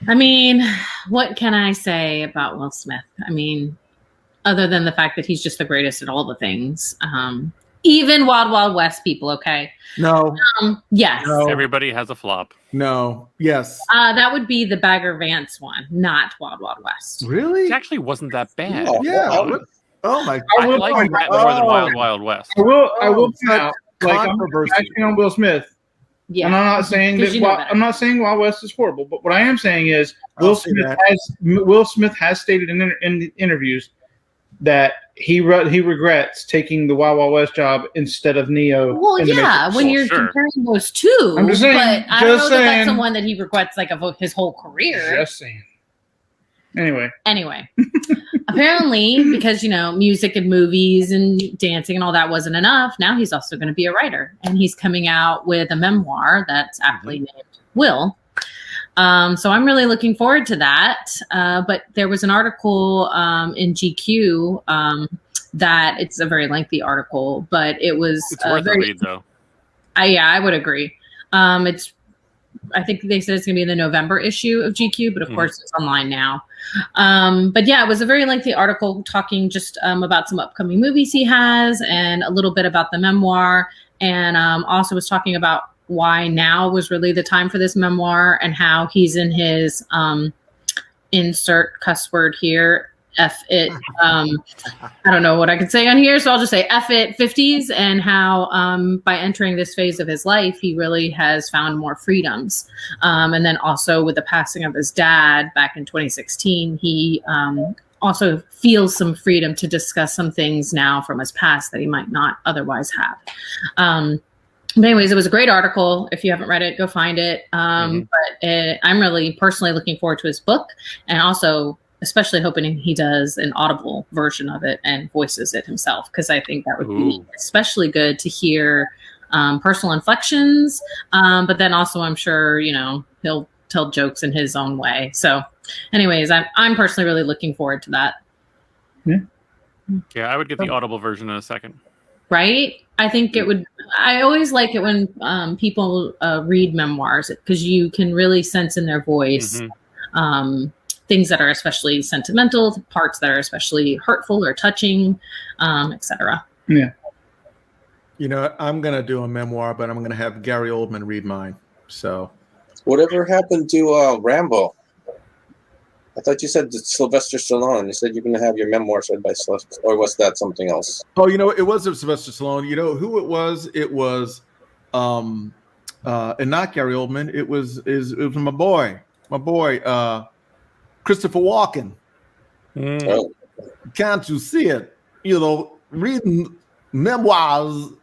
I mean, what can I say about Will Smith? I mean, other than the fact that he's just the greatest at all the things. Even Wild Wild West people, okay? No. Yes. No. Everybody has a flop. No. Yes. That would be the Bagger Vance one, not Wild Wild West. Really? It actually wasn't that bad. Oh, yeah. Oh my! I like that more than Wild Wild West. I will point out, I'm actually on Will Smith. Yeah. And I'm not saying that I'm not saying Wild West is horrible, but what I am saying is Will Smith has stated in interviews that he regrets taking the Wild Wild West job instead of Neo. Well, yeah, when you're comparing those two, I'm just saying, but I don't know that that's someone that he regrets like of his whole career. Just saying. Anyway, apparently, because music and movies and dancing and all that wasn't enough, now he's also going to be a writer, and he's coming out with a memoir that's aptly named Will. So I'm really looking forward to that. But there was an article in GQ that it's a very lengthy article, but it was it's worth a read, though. I would agree. I think they said it's going to be in the November issue of GQ, but of course it's online now. But yeah, it was a very lengthy article talking just about some upcoming movies he has and a little bit about the memoir, and also was talking about why now was really the time for this memoir and how he's in his insert cuss word here. F it. I don't know what I can say on here, so I'll just say F it 50s, and how by entering this phase of his life, he really has found more freedoms. And then also with the passing of his dad back in 2016, he also feels some freedom to discuss some things now from his past that he might not otherwise have. But anyways, it was a great article. If you haven't read it, go find it. But I'm really personally looking forward to his book, and also especially hoping he does an Audible version of it and voices it himself, because I think that would be especially good to hear personal inflections. But then also I'm sure, he'll tell jokes in his own way. So anyways, I'm personally really looking forward to that. Yeah, I would get the Audible version in a second. Right? I think it would. I always like it when people read memoirs, because you can really sense in their voice things that are especially sentimental, parts that are especially hurtful or touching, etc. Yeah. I'm going to do a memoir, but I'm going to have Gary Oldman read mine. So, whatever happened to Rambo? I thought you said Sylvester Stallone. You said you're going to have your memoir read by Sylvester, or was that something else? Oh, it was Sylvester Stallone. You know who it was? It was, and not Gary Oldman. It was my boy, Christopher Walken. Oh. Can't you see it? Reading memoirs.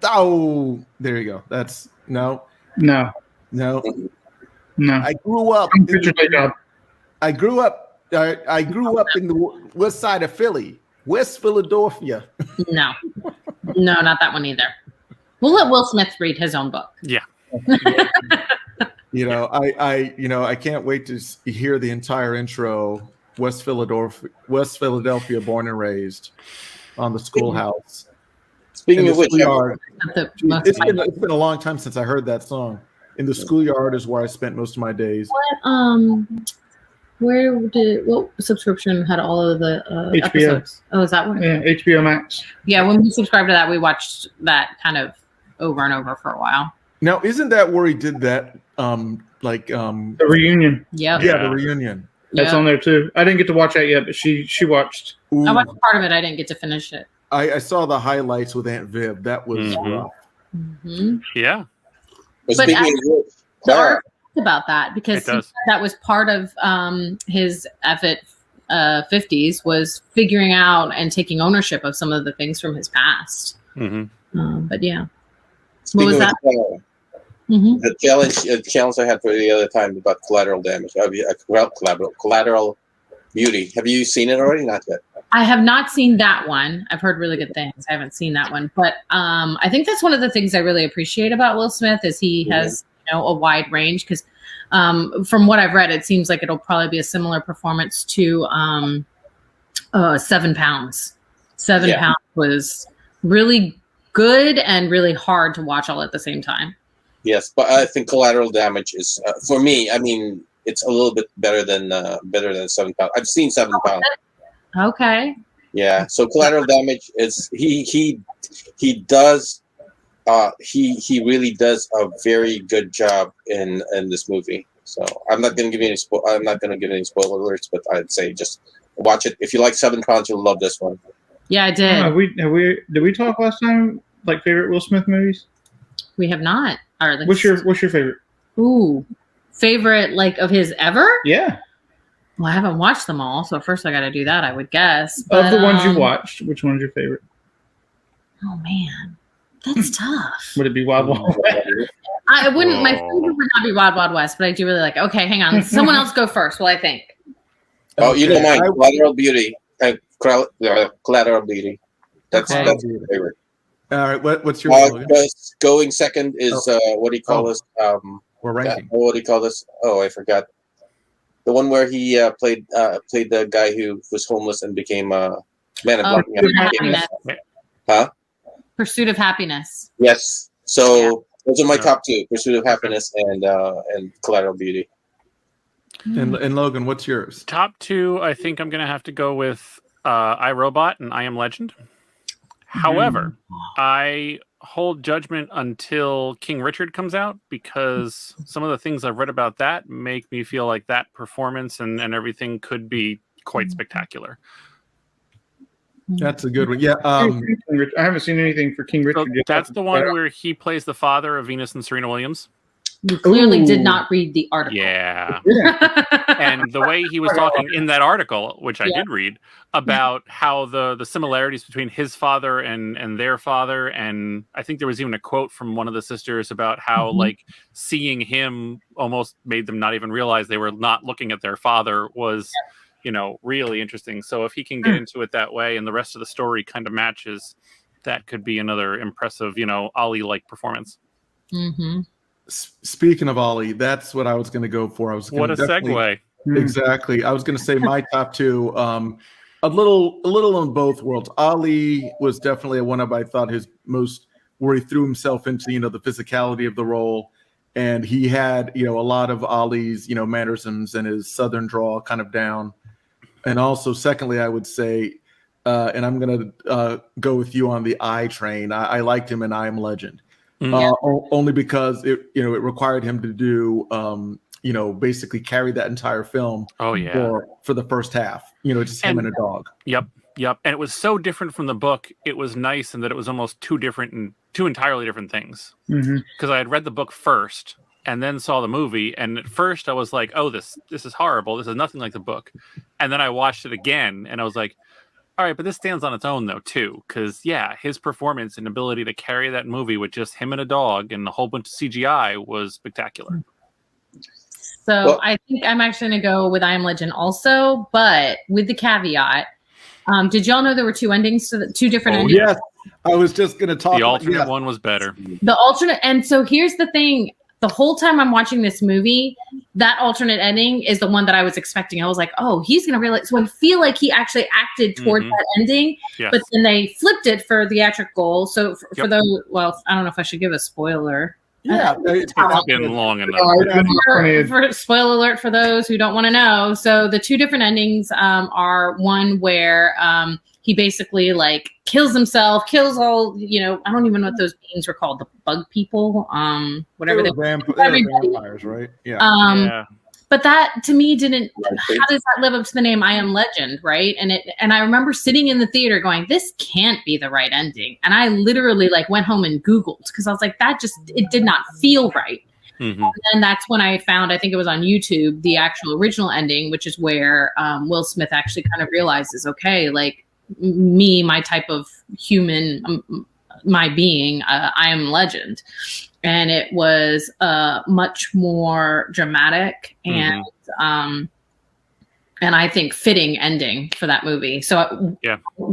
Oh, there you go. That's no. I grew up. I grew up in the west side of Philly, West Philadelphia. No, not that one either. We'll let Will Smith read his own book. Yeah. I can't wait to hear the entire intro. West Philadelphia, born and raised, on the schoolhouse. Speaking of which, it's been a long time since I heard that song. In the schoolyard is where I spent most of my days. What subscription had all of the HBO episodes? Oh, is that one? Yeah, HBO Max. Yeah, when we subscribed to that, we watched that kind of over and over for a while. Now, isn't that where he did that? The reunion. Yeah, the reunion. That's on there too. I didn't get to watch that yet, but she watched. Ooh. I watched part of it. I didn't get to finish it. I saw the highlights with Aunt Viv. That was rough. Yeah. But speaking of Clara, about that, because that was part of his effort 50s, was figuring out and taking ownership of some of the things from his past. But yeah. What was that? The challenge I had for the other time about Collateral Damage. Collateral Beauty. Have you seen it already? Not yet. I have not seen that one. I've heard really good things. I haven't seen that one, but I think that's one of the things I really appreciate about Will Smith is he has a wide range because from what I've read, it seems like it'll probably be a similar performance to 7 Pounds. 7 Pounds was really good and really hard to watch all at the same time. Yes, but I think Collateral Damage is for me. I mean, it's a little bit better than 7 Pounds. I've seen 7 Pounds. Okay. Yeah. So Collateral Damage is he does he really does a very good job in this movie. So I'm not going to give you any spoiler alerts, but I'd say just watch it. If you like 7 Pounds, you'll love this one. Yeah, I did. Did we talk last time like favorite Will Smith movies? We have not. What's your favorite? Ooh, favorite like of his ever? Yeah. Well, I haven't watched them all, so first I got to do that. I would guess. But, of the ones you watched, which one's your favorite? Oh man, that's tough. Would it be Wild Wild West? I wouldn't. My favorite would not be Wild Wild West, but I do really like. Okay, hang on. Someone else go first. Well, I think. Oh, you don't mind Collateral Beauty. Collateral Beauty. That's my favorite. All right, what's your going second is what do you call this? We're ranking. What do you call this? Oh, I forgot. The one where he played the guy who was homeless and became a man of happiness. Huh? Pursuit of Happiness. Yes. So those are my top two: Pursuit of Happiness and Collateral Beauty. And Logan, what's yours? Top two, I think I'm going to have to go with I, Robot and I Am Legend. However, I hold judgment until King Richard comes out because some of the things I've read about that make me feel like that performance and everything could be quite spectacular. That's a good one. Yeah. I haven't seen anything for King Richard yet. That's the one where he plays the father of Venus and Serena Williams. You clearly did not read the article. Yeah. And the way he was talking in that article, which I did read, about how the similarities between his father and their father, and I think there was even a quote from one of the sisters about how like seeing him almost made them not even realize they were not looking at their father was, really interesting. So if he can get into it that way and the rest of the story kind of matches, that could be another impressive, Ali-like performance. Mm-hmm. Speaking of Ali, that's what I was going to go for. What a segue! Exactly. I was going to say my top two. A little on both worlds. Ali was definitely one of I thought his most where he threw himself into the physicality of the role, and he had a lot of Ali's mannerisms and his southern drawl kind of down. And also, secondly, I would say, and I'm going to go with you on the I train. I liked him in I Am Legend. Only because it required him to do basically carry that entire film for the first half, just him and a dog. Yep. And it was so different from the book. It was nice in that it was almost two entirely different things. Because I had read the book first and then saw the movie, and at first I was like, oh, this is horrible, this is nothing like the book. And then I watched it again and I was like, all right, but this stands on its own, though, too, because, his performance and ability to carry that movie with just him and a dog and a whole bunch of CGI was spectacular. So I think I'm actually going to go with I Am Legend also, but with the caveat, did y'all know there were two endings to two different endings? Yes, I was just going to talk. The alternate one was better. The alternate, and so here's the thing. The whole time I'm watching this movie, that alternate ending is the one that I was expecting. I was like, oh, he's going to realize. So I feel like he actually acted towards that ending, but then they flipped it for theatrical. So for those, well, I don't know if I should give a spoiler. Yeah, it's been long enough. For spoiler alert for those who don't want to know. So the two different endings are one where he basically like kills himself, kills all, I don't even know what those beings were called, the bug people, whatever they were. Vampires, right? Yeah. But that to me didn't. How does that live up to the name I Am Legend, right? And I remember sitting in the theater going, "This can't be the right ending." And I literally like went home and Googled because I was like, it did not feel right. And then that's when I found, I think it was on YouTube, the actual original ending, which is where Will Smith actually kind of realizes, okay, like me, my type of human, my being, I am legend. and it was much more dramatic and I think fitting ending for that movie. So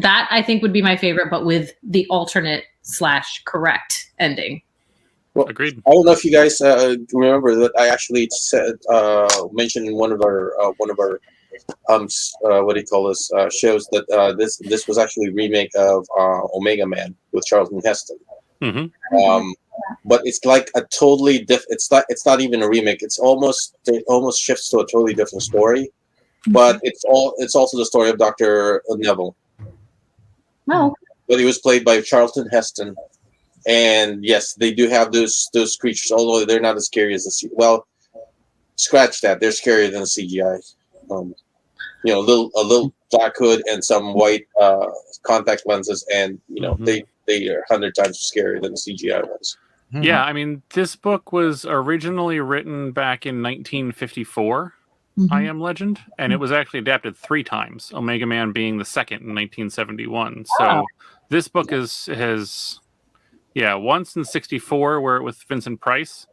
that I think would be my favorite, but with the alternate / correct ending. Well, agreed. I don't know if you guys remember that I actually said mentioned in one of our what do you call this shows that this was actually a remake of Omega Man with Charlton Heston. But it's like a totally different. It's not even a remake. It almost shifts to a totally different story. But it's also the story of Dr. Neville. Oh. But he was played by Charlton Heston. And yes, they do have those creatures, although they're not as scary as the well. Scratch that; they're scarier than the CGI. A little black hood and some white contact lenses, and they are 100 times scarier than the CGI ones. Yeah, I mean, this book was originally written back in 1954. I Am Legend, and it was actually adapted 3 times. Omega Man being the second in 1971. So this book has. Yeah, once in 64 where it was Vincent Price,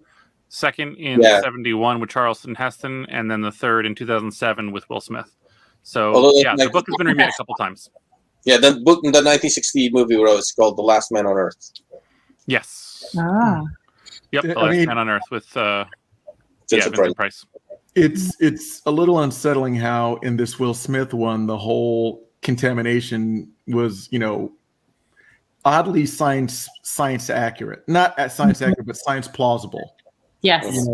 second in 71 with Charlton Heston, and then the third in 2007 with Will Smith. So the book has been remade a couple times. Yeah, the 1960 movie was called The Last Man on Earth. Yes. Yep, The Last Man on Earth with Vincent Price. It's a little unsettling how in this Will Smith one the whole contamination was, oddly science accurate, not science accurate, but science plausible. Yes.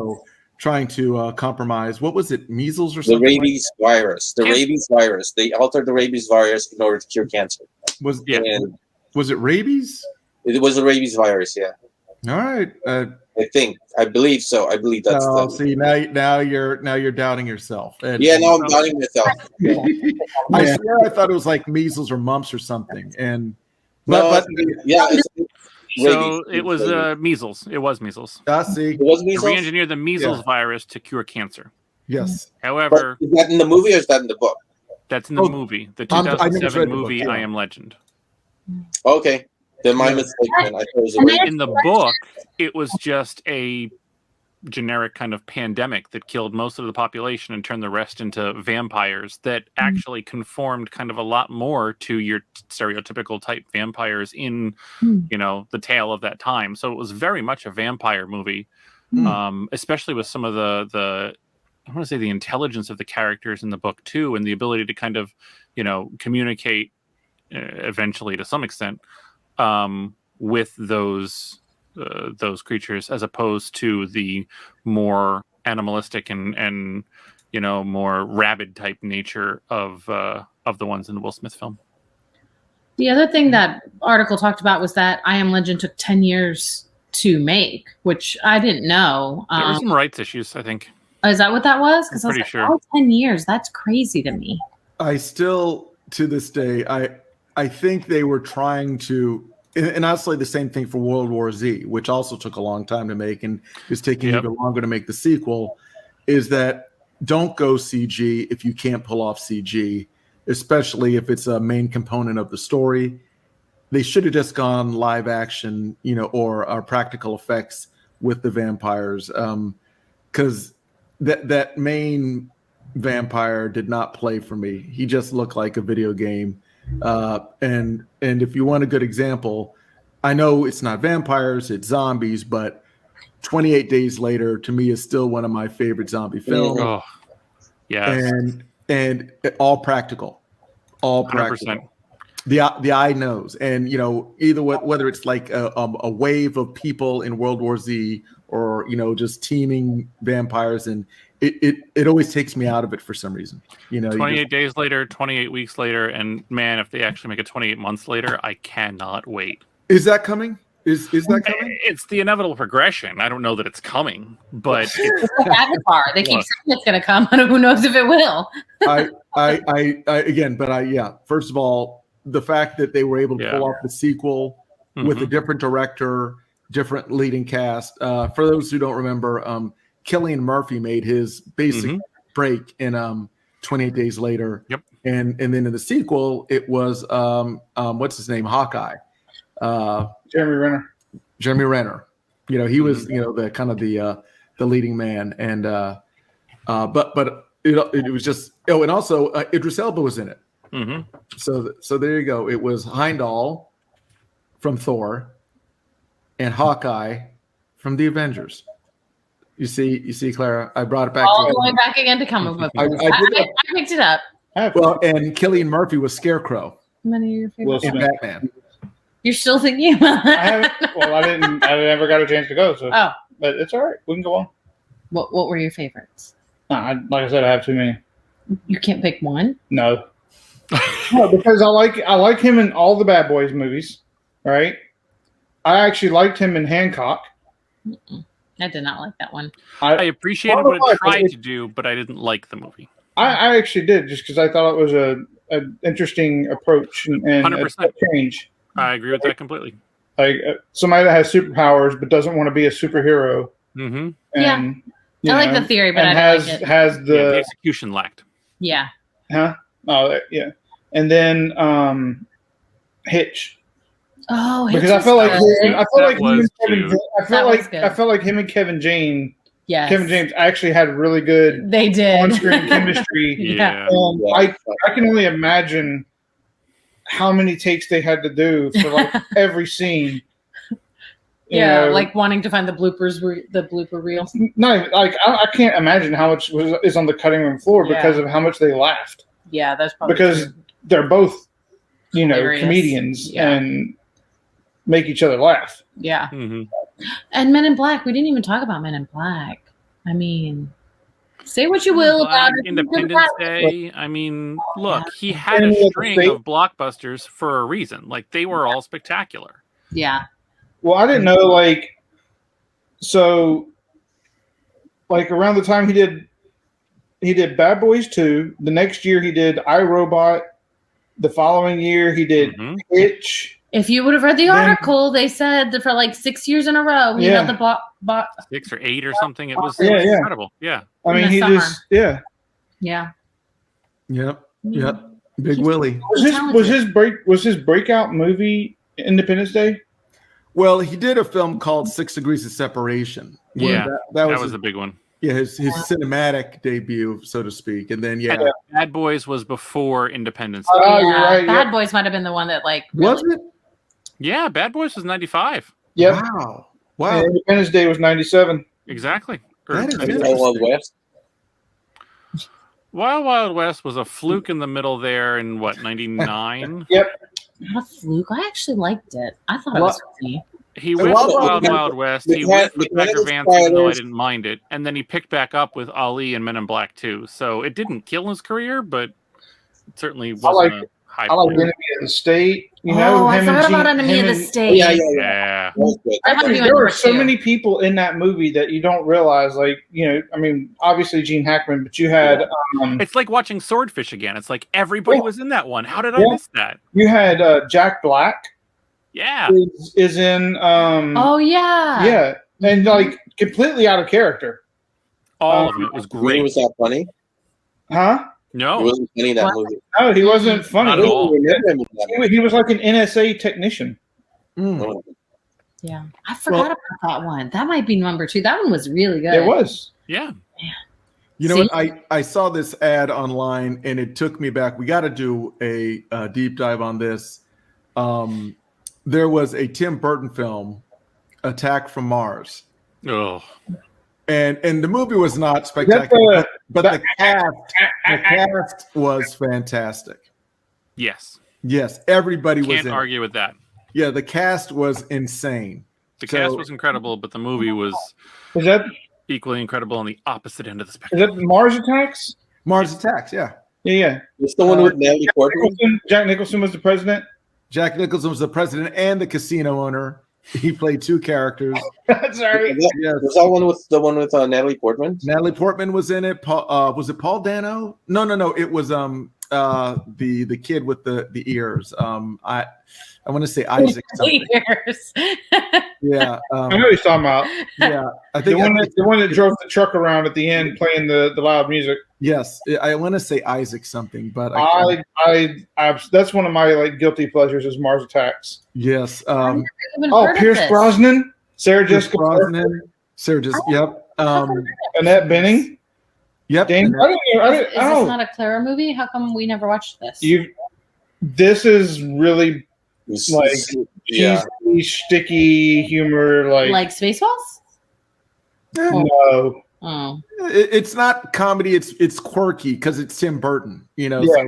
Trying to compromise. What was it? Measles or something? The rabies virus. The rabies virus. They altered the rabies virus in order to cure cancer. Was it rabies? It was a rabies virus. Yeah. All right. I believe so. I believe that's. See, now you're doubting yourself. Now I'm doubting myself. I swear I thought it was like measles or mumps or something, and. So it was measles. It was measles. See, it was measles. Re-engineered the measles virus to cure cancer. Yes. However, is that in the movie or is that in the book? That's in the movie, the 2007 movie. I Am Legend. Okay, then my mistake. Then I thought it was in the book, it was just a generic kind of pandemic that killed most of the population and turned the rest into vampires that actually conformed kind of a lot more to your stereotypical type vampires in the tale of that time. So it was very much a vampire movie, especially with some of the I want to say the intelligence of the characters in the book too, and the ability to kind of communicate eventually to some extent with those creatures, as opposed to the more animalistic and more rabid type nature of the ones in the Will Smith film. The other thing that article talked about was that I Am Legend took 10 years to make, which I didn't know. There were some rights issues, I think. Is that what that was? Because I was pretty like, sure. 10 years, that's crazy to me. I still, to this day, I think they were trying to. And I'll say the same thing for World War Z, which also took a long time to make and is taking even longer to make the sequel, is that don't go CG if you can't pull off CG, especially if it's a main component of the story. They should have just gone live action, or practical effects with the vampires, because that main vampire did not play for me. He just looked like a video game. And if you want a good example, I know it's not vampires, it's zombies, but 28 Days Later to me is still one of my favorite zombie films. Oh, yeah. And all practical. 100%. The eye knows. And either whether it's like a wave of people in World War Z or just teeming vampires, and it always takes me out of it for some reason. 28 days later, 28 weeks later, and man, if they actually make it 28 months later, I cannot wait. Is that coming? Is that coming? It's the inevitable progression. I don't know that it's coming, but it's like Avatar. They keep saying it's going to come, and who knows if it will. First of all, the fact that they were able to pull off the sequel with a different director, different leading cast. For those who don't remember, Cillian Murphy made his basic break in 28 Days Later. Yep. And then in the sequel, it was what's his name? Hawkeye. Jeremy Renner. He was the kind of the leading man, and but it was just and also Idris Elba was in it. Mm-hmm. So there you go. It was Heimdall from Thor and Hawkeye from the Avengers. You see, Clara, I brought it back. All the way back again to comic book. I picked it up. Well, and Cillian Murphy was Scarecrow. Many of your favorites. In Batman. You're still thinking about that? I haven't. Well, I never got a chance to go. So, but it's all right. We can go on. What were your favorites? Like I said, I have too many. You can't pick one? No. No, because I like him in all the Bad Boys movies, right? I actually liked him in Hancock. I did not like that one. I appreciated what it tried to do, but I didn't like the movie. I actually did, just because I thought it was an interesting approach and 100% change. I agree with that completely. Like somebody that has superpowers but doesn't want to be a superhero. Mm-hmm. And, I like the theory, but I don't like it. Has the execution lacked. Yeah. Huh? Oh, yeah. And then Hitch. Oh, Hitch because I felt like him and Kevin James. Yes. Kevin James actually had really good. They did on-screen chemistry. Yeah. I can only imagine how many takes they had to do for like every scene. You know, like wanting to find the blooper reel. No, like I can't imagine how much is on the cutting room floor because of how much they laughed. Yeah, that's probably because true. They're both, Hilarious. Comedians and make each other laugh. Yeah. Mm-hmm. And Men in Black. We didn't even talk about Men in Black. I mean, say what you will about Independence Day. I mean, look, he had a string of blockbusters for a reason. Like they were all spectacular. Yeah. Well, I didn't know, around the time he did Bad Boys 2. The next year he did iRobot. The following year he did Hitch. If you would have read the article, they said that for like 6 years in a row, he had the 6 or 8 or something. It was incredible. Yeah. I mean, Yeah. Yep. Big Willie. Was his breakout movie Independence Day? Well, he did a film called 6 Degrees of Separation. Yeah, that was a big one. Yeah, his cinematic debut, so to speak. And then, Bad Boys was before Independence. Oh, you're right. Bad Boys might have been the one that, really... Was it? Yeah, Bad Boys was 95. Yep. Wow. And Independence Day was 97. Exactly. Wild West. Wild West was a fluke in the middle there in, 99? Yep. Not a fluke. I actually liked it. I thought it was funny. He went to Wild West. He went with Becker Vance, even though I didn't mind it. And then he picked back up with Ali and Men in Black 2. So it didn't kill his career, but it certainly wasn't a high point. I like Enemy of the State. I forgot about Enemy of the State. Yeah. There were so many people in that movie that you don't realize. Obviously Gene Hackman, but you had... it's like watching Swordfish again. It's like everybody was in that one. How did I miss that? You had Jack Black. Yeah. Is in... yeah, and completely out of character. All of it was great. Was that funny? Huh? No. He wasn't funny in that movie. No, he wasn't funny. Not at all. He was like an NSA technician. Yeah. I forgot about that one. That might be number 2. That one was really good. It was. Yeah. You know what? I saw this ad online and it took me back. We got to do a deep dive on this. There was a Tim Burton film, Attack from Mars. Oh. And the movie was not spectacular, but the cast was fantastic. Yes. Yes, everybody was in it. Can't argue with that. Yeah, the cast was insane. The cast was incredible, but the movie was equally incredible on the opposite end of the spectrum. Is that Mars Attacks? Mars Attacks, yeah. Yeah. Was the one with Natalie Portman? Jack Nicholson was the president? Jack Nicholson was the president and the casino owner. He played 2 characters. Sorry. Was that one with Natalie Portman? Natalie Portman was in it. Was it Paul Dano? No. It was the kid with the ears. I want to say Isaac something. Ears. Yeah. I know what he's talking about. Yeah. I think the one that drove the truck around at the end playing the loud music. Yes. I want to say Isaac something, but that's one of my guilty pleasures is Mars Attacks. Yes. Pierce Brosnan. Sarah Jessica Brosnan. Sarah Jessica. Yep. Annette Bening. Yep. Dang, Is this not a Clara movie? How come we never watched this? This is really like cheesy, sticky humor, like Spaceballs. No. Oh. It's not comedy. It's quirky because it's Tim Burton. You know. Yeah.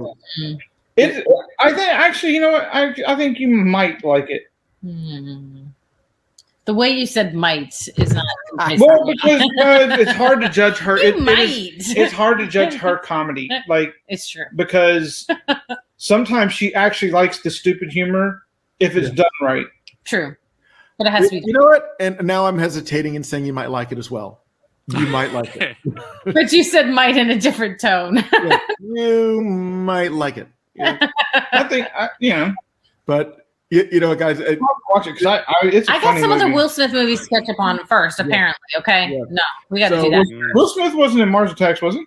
So. I think actually, you know what? I think you might like it. The way you said "might" is not. Well, because it's hard to judge her. It's hard to judge her comedy. Like it's true because sometimes she actually likes the stupid humor if it's done right. True, but it has to be. You know what? And now I'm hesitating and saying you might like it as well. You might like it. But you said "might" in a different tone. Yeah, you might like it. Yeah. I think but. You know, guys, watch it because it's. I got some other Will Smith movies to catch up on first. Apparently, okay. Yeah. No, we got to do that. Will Smith wasn't in Mars Attacks, was he?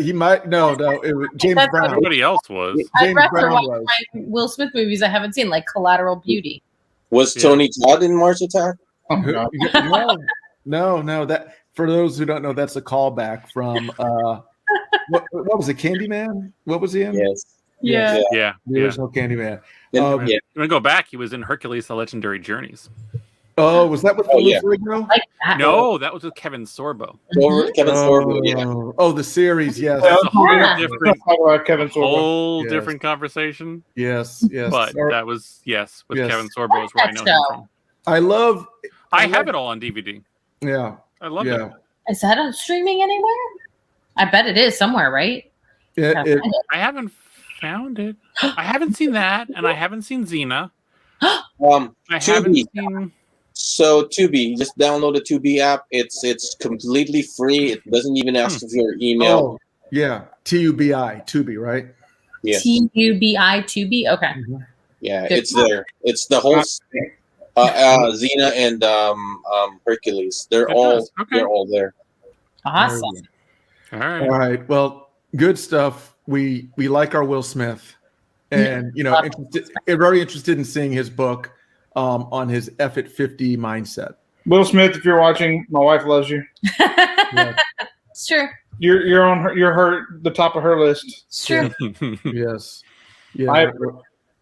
He might. No. It was James Brown. Everybody else was. I'd rather watch Will Smith movies I haven't seen, like Collateral Beauty. Was Tony Todd in Mars Attack? No. That for those who don't know, that's a callback from what was it? Candyman? What was he in? Yes. Yeah. The original Candyman. I'm gonna go back. He was in Hercules: The Legendary Journeys. Oh, was that with Lou Ferrigno? Like that. No, that was with Kevin Sorbo. Kevin Sorbo, yeah. Oh, the series, yes. That's a whole different, Kevin Sorbo. different conversation. Yes. But that was with Kevin Sorbo is where I know him from. I have it all on DVD. Yeah, I love it. Is that on streaming anywhere? I bet it is somewhere, right? I haven't found it. I haven't seen that, and I haven't seen Xena. I haven't seen. So Tubi, just download the Tubi app. It's completely free. It doesn't even ask for your email. Oh, yeah, TUBI, Tubi, right? Yes. TUBI, Tubi. Okay. Mm-hmm. Yeah, it's there. It's the whole Xena and Hercules. They're all there. Awesome. All right. Well, good stuff. We like our Will Smith, and very interested in seeing his book on his F at 50 mindset. Will Smith, if you're watching, my wife loves you. It's true. You're on the top of her list. It's true. Yes. Yeah.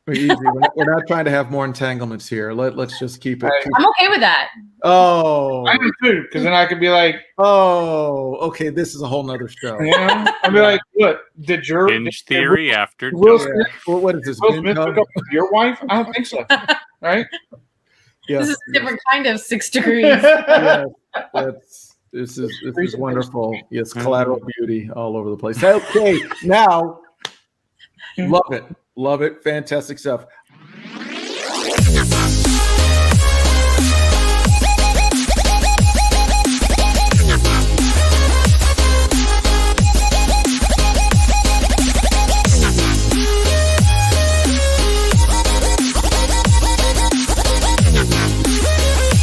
We're easy. We're not trying to have more entanglements here. Let's just keep it. I'm okay with that. Oh, I am too, because then I could be like, oh, okay, this is a whole nother show. Yeah, I'd be like, what? Did your Binge Theory after Will Smith? What is this? Will Smith hook up with your wife? I don't think so. Right? Yes. This is a different kind of 6 degrees. This is wonderful. Yes, collateral beauty all over the place. Okay, now love it. Fantastic stuff.